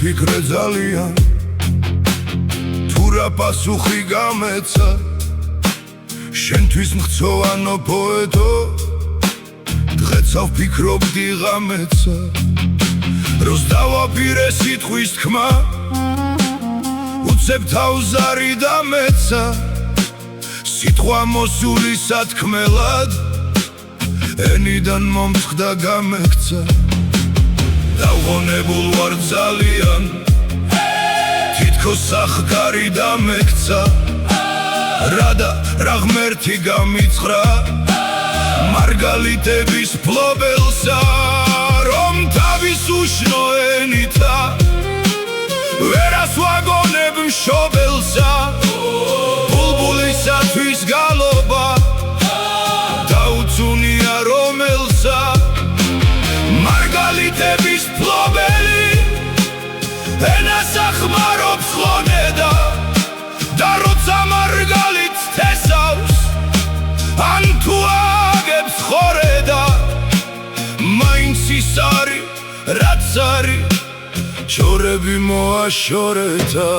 ფიქრე ძალიან თუ რა პასუხი გამეცა შენთვის მხცოვანო პოეტო დღეცა ვფიქრობდი ღამეცა როს დავაპირე სიტყვის თქმა უცებ თავზარი დამეცა სიტყვა მოსული სათქმელად ენიდან მომწყდა გამექცა დავღონებულ ვარ ძალიან თითქოს სახგარი დამექცა რადა რა ღმერთი გამიცხრა მარგალიტების ფლობელსა რომ თავის უშნო ენითა ვერას ვაგონებ მშობელსა ბულბულისათვის გალობა დაუცუნია რომელსა მარგალიტების ფლობელი ენას ახმარობს ხონედა და როცა მარგალიტს თესავს ან თუ აგებს ხორედა მაინც ის არის რაც არის ჩორები მოაშორეთა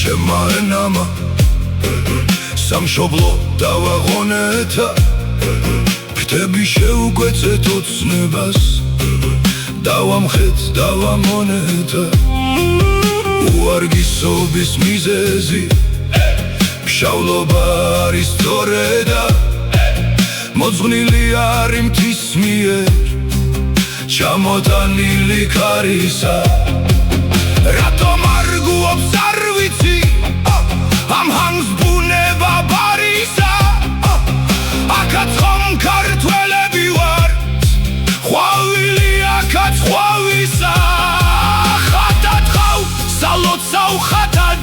ჩემმა ენამა სამშობლო დავაღონეთა ფრთები შეუკვეცეთ ოცნებას დავამხეთ დავამონეთა უარგისობის მიზეზი ფშავლობა არის სწორედა მოძღვნილი არის მთის მიერ ჩამოტანილი ქარისა რატომ არ გუობს არ ვიცი ამ ჰანგს ბუნება ბარისა აქაც ხომ ქართველები ვართ ხვავილი აქაც ხვავისა ხატად ხავ სალოცავ ხატად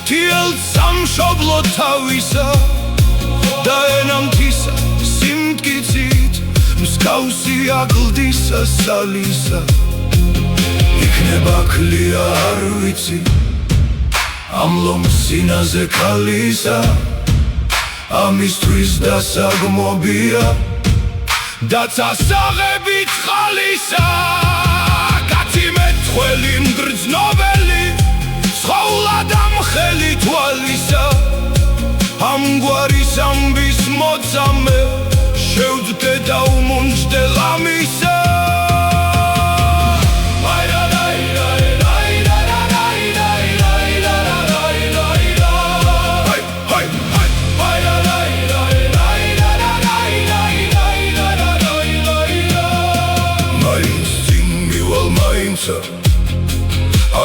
თიელთ სამშობლო თავისა და ენამთისა სიმტკიცით მსგავსი აგლდისა სალისა იქნება კლია არ ვიცი ამ ლომსინაზე ქალისა ამისთვის დასაგმობია დაცასაღებით ხალისა კაცი მეტხველი მგრძნობელი სხოულად ამხელი თვალისა ამგვარის ამბის მოწამე შევძდე და უმუნჯდე ლამისა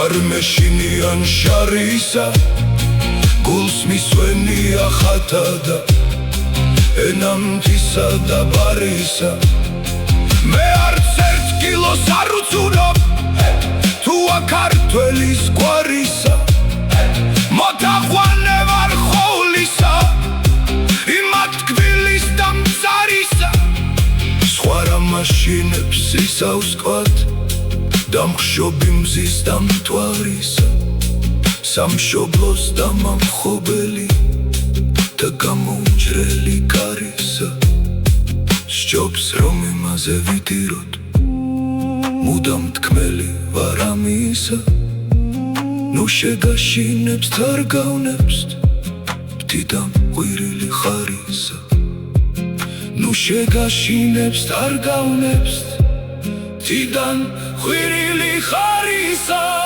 არ მეშინიან შარისა გულს მისვენია ხათა და ენამთისა და ბარისა მე არც ერთ კილოს არ უცურობ თუ ქართველის გვარისა მოტაყვანე ვარ ხოვლისა იმათ კბილის და მწარისა სხვა რა მაშინებს ისავს კვათ დამხშობი მზის და მთვარისა სამშობლოს და მომხობელი და გამოუჭრელი კარისა სჯობს რომ იმაზე ვიდიროთ მუდამ თქმელი ვარ ამისა ნუ შეგაშინებს თარგავნებს მდიდამ ყვირილი ხარისა ნუ შეგაშინებს თარგავნებს ერთიდან ხვირილი ხარისა